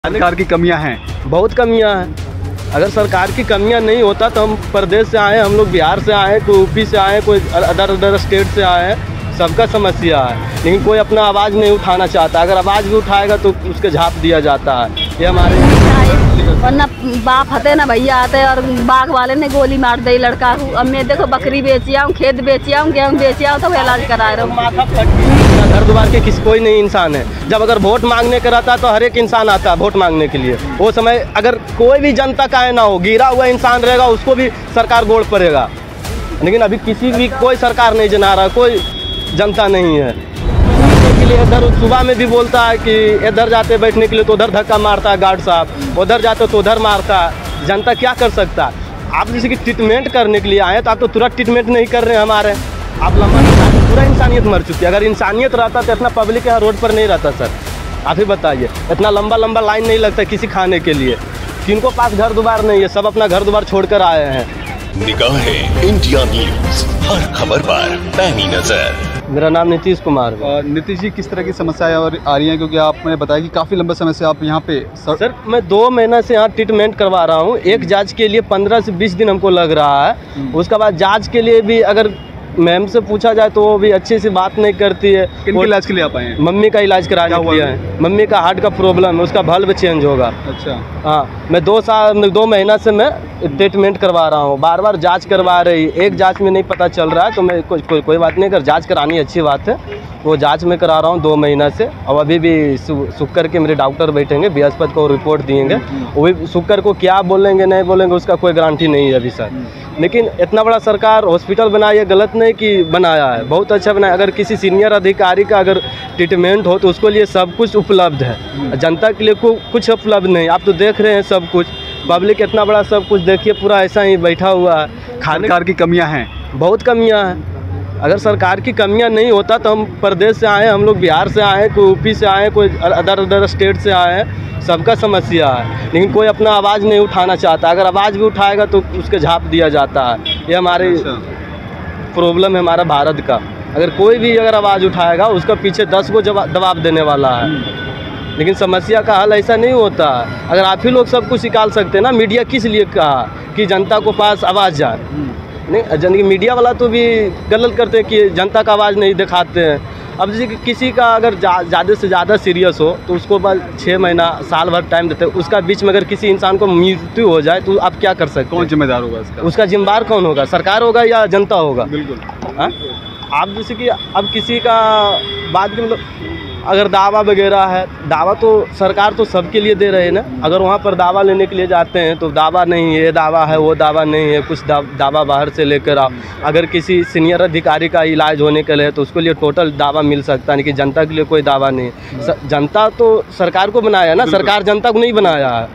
सरकार की कमियां हैं, बहुत कमियां हैं। अगर सरकार की कमियां नहीं होता तो हम प्रदेश से आए, हम लोग बिहार से आए, कोई यूपी से आए, कोई अदर स्टेट से आए हैं, सबका समस्या है। लेकिन कोई अपना आवाज़ नहीं उठाना चाहता। अगर आवाज़ भी उठाएगा तो उसके झाप दिया जाता है। ये हमारे वरना बाप हते ना भैया आते और बाग वाले ने गोली मार दी लड़का को। अब मैं देखो बकरी बेची आऊँ, खेत बेची आऊँ, गेहूँ बेची आऊँ, तो इलाज करा रहा हूँ। घर द्वार के किसी कोई नहीं इंसान है। जब अगर वोट मांगने का रहता तो हर एक इंसान आता है वोट मांगने के लिए। वो समय अगर कोई भी जनता का है ना हो, गिरा हुआ इंसान रहेगा उसको भी सरकार गोड़ पड़ेगा। लेकिन अभी किसी भी कोई सरकार नहीं जना रहा, कोई जनता नहीं है के लिए। इधर सुबह में भी बोलता है कि इधर जाते बैठने के लिए तो उधर धक्का मारता है गार्ड साहब, उधर जाते तो उधर मारता है। जनता क्या कर सकता है? आप जैसे कि ट्रीटमेंट करने के लिए आए तो आप तो तुरंत ट्रीटमेंट नहीं कर रहे हैं हमारे। आप लंबा पूरा इंसानियत मर चुकी है। अगर इंसानियत रहता तो इतना पब्लिक यहाँ रोड पर नहीं रहता सर। आप ही बताइए, इतना लंबा लंबा लाइन नहीं लगता किसी खाने के लिए। किनको पास घर दुआर नहीं है, सब अपना घर दुआर छोड़ कर आए हैं। निगाहें इंडिया न्यूज़, हर खबर पर पैनी नजर। मेरा नाम नीतीश कुमार है। नीतीश जी, किस तरह की समस्याएं आ रही हैं? क्योंकि आपने बताया कि काफ़ी लंबे समय से आप यहाँ पे सर मैं 2 महीना से यहाँ ट्रीटमेंट करवा रहा हूँ। एक जांच के लिए 15 से 20 दिन हमको लग रहा है। उसके बाद जांच के लिए भी अगर मैम से पूछा जाए तो वो भी अच्छे से बात नहीं करती है। किनके इलाज के लिए आप आए हैं? मम्मी का इलाज कराने के लिए है। मम्मी का हार्ट का प्रॉब्लम है, उसका बल्ब चेंज होगा। अच्छा। हाँ, मैं 2 महीना से मैं ट्रीटमेंट करवा रहा हूँ। बार बार जांच करवा रही, एक जांच में नहीं पता चल रहा है तो मैं कोई बात नहीं। अगर जांच करानी अच्छी बात है, वो जांच में करा रहा हूँ 2 महीना से। और अभी भी शुक्र के मेरे डॉक्टर बैठेंगे, बृहस्पति को रिपोर्ट दिएंगे। वो भी शुक्र को क्या बोलेंगे नहीं बोलेंगे उसका कोई गारंटी नहीं है अभी सर। लेकिन इतना बड़ा सरकार हॉस्पिटल बनाया, ये गलत नहीं कि बनाया है, बहुत अच्छा बनाया। अगर किसी सीनियर अधिकारी का अगर ट्रीटमेंट हो तो उसके लिए सब कुछ उपलब्ध है। जनता के लिए कुछ उपलब्ध नहीं। आप तो देख रहे हैं सब कुछ, पब्लिक इतना बड़ा सब कुछ देखिए पूरा ऐसा ही बैठा हुआ है। सरकार की कमियां हैं, बहुत कमियां हैं। अगर सरकार की कमियां नहीं होता तो हम प्रदेश से आए, हम लोग बिहार से आए, कोई यूपी से आए, कोई अदर स्टेट से आए हैं, सबका समस्या है। लेकिन कोई अपना आवाज़ नहीं उठाना चाहता। अगर आवाज़ भी उठाएगा तो उसके झाप दिया जाता है। ये हमारे प्रॉब्लम है हमारा भारत का। अगर कोई भी अगर आवाज़ उठाएगा उसका पीछे 10 को दबाव देने वाला है। लेकिन समस्या का हल ऐसा नहीं होता। अगर आप ही लोग सब कुछ निकाल सकते हैं ना, मीडिया किस लिए कहा कि जनता को पास आवाज़ जाए? नहीं, जन मीडिया वाला तो भी गलत करते हैं कि जनता का आवाज़ नहीं दिखाते हैं। अब जैसे कि किसी का अगर ज़्यादा से ज़्यादा सीरियस हो तो उसको बस 6 महीना साल भर टाइम देते हैं। उसका बीच में अगर किसी इंसान को मृत्यु हो जाए तो आप क्या कर सकते हैं? कौन जिम्मेदार होगा इसका? उसका जिम्मेदार कौन होगा? सरकार होगा या जनता होगा? बिल्कुल। आप जैसे कि अब किसी का बात की मतलब अगर दावा वगैरह है, दावा तो सरकार तो सबके लिए दे रहे हैं ना। अगर वहाँ पर दावा लेने के लिए जाते हैं तो दावा नहीं, ये दावा है, वो दावा नहीं है, कुछ दावा बाहर से लेकर आओ। अगर किसी सीनियर अधिकारी का इलाज होने के लिए तो उसके लिए टोटल दावा मिल सकता है, लेकिन जनता के लिए कोई दावा नहीं। जनता तो सरकार को बनाया ना, सरकार जनता को नहीं बनाया है।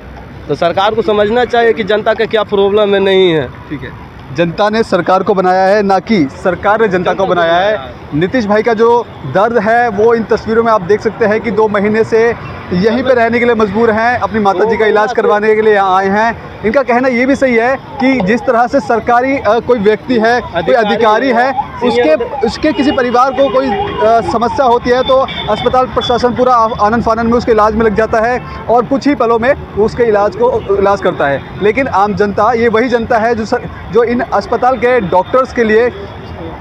तो सरकार को समझना चाहिए कि जनता का क्या प्रॉब्लम है, नहीं है। ठीक है, जनता ने सरकार को बनाया है, ना कि सरकार ने जनता को बनाया है। नीतीश भाई का जो दर्द है वो इन तस्वीरों में आप देख सकते हैं कि 2 महीने से यहीं पे रहने के लिए मजबूर हैं, अपनी माताजी का इलाज करवाने के लिए यहाँ आए हैं। इनका कहना ये भी सही है कि जिस तरह से सरकारी कोई व्यक्ति है, कोई अधिकारी है, उसके किसी परिवार को कोई समस्या होती है तो अस्पताल प्रशासन पूरा आनन फानन में उसके इलाज में लग जाता है और कुछ ही पलों में उसके इलाज करता है। लेकिन आम जनता, ये वही जनता है जो इन अस्पताल के डॉक्टर्स के लिए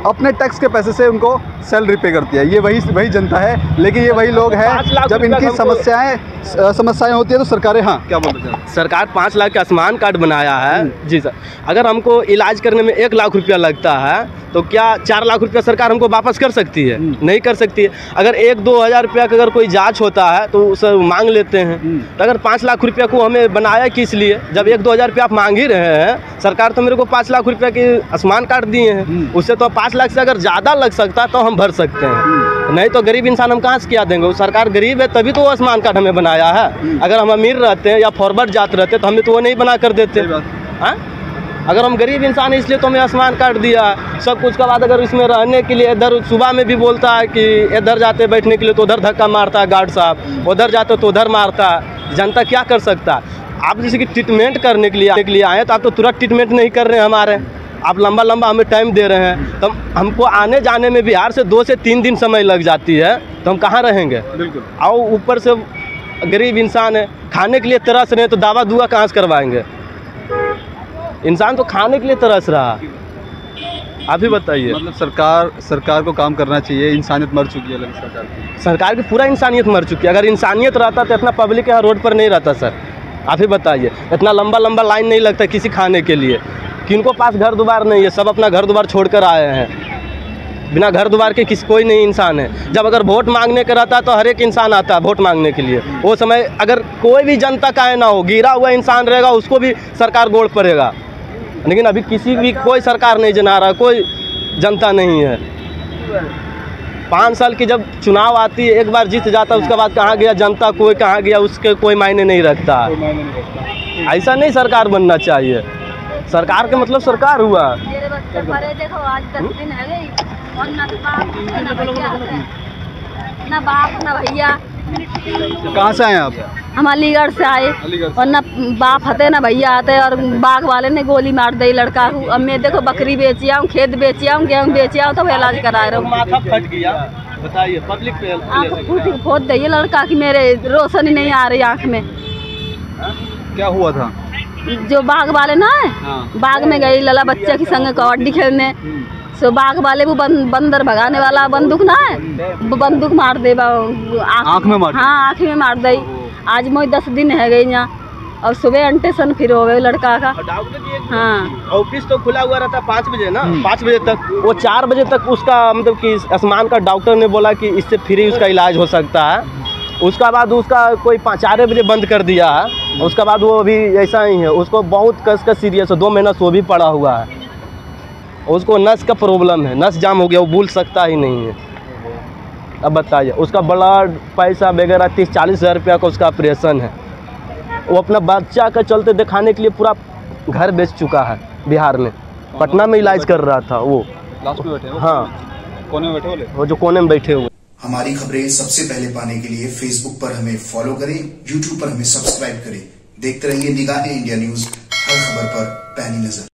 अपने टैक्स के पैसे से उनको सैलरी पे करती है। ये वही जनता है। लेकिन ये वही लोग हैं जब इनकी समस्याएं होती है तो सरकारें, हाँ क्या बोलते हैं, सरकार 5 लाख का आयुष्मान कार्ड बनाया है। जी सर, अगर हमको इलाज करने में 1 लाख रुपया लगता है तो क्या 4 लाख रुपया सरकार हमको वापस कर सकती है? नहीं कर सकती है। अगर 1-2 हज़ार रुपया का अगर कोई जांच होता है तो सर मांग लेते हैं। तो अगर 5 लाख रुपया को हमें बनाया किस लिए? जब 1-2 हज़ार रुपया आप मांग ही रहे हैं, सरकार तो मेरे को 5 लाख रुपया के आयुष्मान कार्ड दिए हैं। उससे तो 5 लाख से अगर ज़्यादा लग सकता तो हम भर सकते हैं। नहीं तो गरीब इंसान हम कहाँ से क्या देंगे? सरकार गरीब है तभी तो वो आयुष्मान कार्ड हमें बनाया है। अगर हम अमीर रहते हैं या फॉरवर्ड जाते रहते तो हमें तो वो नहीं बना कर देते। हाँ, अगर हम गरीब इंसान है इसलिए तो हमें आयुष्मान कार्ड दिया सब कुछ। का बाद अगर इसमें रहने के लिए इधर सुबह में भी बोलता है कि इधर जाते बैठने के लिए तो उधर धक्का मारता है गार्ड साहब, उधर जाते तो उधर मारता है। जनता क्या कर सकता है? आप जैसे कि ट्रीटमेंट करने के लिए आए तो आप तो तुरंत ट्रीटमेंट नहीं कर रहे हैं हमारे। आप लंबा हमें टाइम दे रहे हैं तो हमको आने जाने में बिहार से 2 से 3 दिन समय लग जाती है तो हम कहाँ रहेंगे? बिल्कुल। और ऊपर से गरीब इंसान है, खाने के लिए तरस रहे हैं तो दवा दुआ कहाँ से करवाएंगे? इंसान तो खाने के लिए तरस रहा। आप ही बताइए। मतलब सरकार को काम करना चाहिए, इंसानियत मर चुकी है सरकार की। सरकार की पूरा इंसानियत मर चुकी है। अगर इंसानियत रहता तो इतना पब्लिक यहाँ रोड पर नहीं रहता सर। आप ही बताइए, इतना लंबा लंबा लाइन नहीं लगता किसी खाने के लिए। किनको पास घर द्वार नहीं है, सब अपना घर द्वार छोड़ कर आए हैं। बिना घर द्वार के कोई नहीं इंसान है। जब अगर वोट मांगने का रहता तो हर एक इंसान आता है वोट मांगने के लिए। वो समय अगर कोई भी जनता का ना हो, गिरा हुआ इंसान रहेगा उसको भी सरकार गोड़ पड़ेगा। लेकिन अभी किसी भी कोई सरकार नहीं जना रहा, कोई जनता नहीं है। 5 साल की जब चुनाव आती है, एक बार जीत जाता है, उसके बाद कहाँ गया जनता, कोई कहाँ गया उसके कोई मायने नहीं रखता। ऐसा नहीं सरकार बनना चाहिए। सरकार के मतलब सरकार हुआ। मेरे बच्चे पढ़े, देखो आज 10 दिन है गई और ना बाप ना भैया। कहाँ से आए आप? हम अलीगढ़ से आए और ना बाप हते ना भैया आते और बाग वाले ने गोली मार दी लड़का को। अब मैं देखो बकरी बेची आऊँ, खेत बेची आऊँ, गेहूँ बेची आऊँ, तो इलाज करा रहा हूँ। माथा फट गया, बताइए पब्लिक पे आँख फोड़ दी लड़का की, मेरे रोशनी नहीं आ रही आँख में। क्या हुआ था? जो बाग वाले ना है, बाग में गई लला बच्चे के संग कबड्डी खेलने, सो बाग वाले वो बंदर भगाने वाला बंदूक ना है, वो बंदूक मार दे आँख में मार। हाँ आँख में मार दी। आज मोई 10 दिन है गई यहाँ और सुबह अंटेशन फिर हो गए लड़का का। हाँ ऑफिस तो खुला हुआ रहता 5 बजे ना, 5 बजे तक। वो 4 बजे तक उसका मतलब कि आसमान का डॉक्टर ने बोला कि इससे फ्री उसका इलाज हो सकता है। उसका बाद उसका कोई 4 बजे बंद कर दिया है। उसके बाद वो अभी ऐसा ही है, उसको बहुत कस सीरियस है, 2 महीना सो भी पड़ा हुआ है। उसको नस का प्रॉब्लम है, नस जाम हो गया, वो बोल सकता ही नहीं है। अब बताइए, उसका ब्लड पैसा वगैरह 30-40 हज़ार रुपया का उसका ऑपरेशन है। वो अपना बच्चा का चलते दिखाने के लिए पूरा घर बेच चुका है बिहार में। पटना में इलाज कर रहा था वो। लास्ट में बैठे? हाँ, कोने में बैठे हुए? वो जो कोने में बैठे हुए। हमारी खबरें सबसे पहले पाने के लिए फेसबुक पर हमें फॉलो करें, यूट्यूब पर हमें सब्सक्राइब करें। देखते रहिए निगाहें इंडिया न्यूज, हर खबर पर पैनी नजर।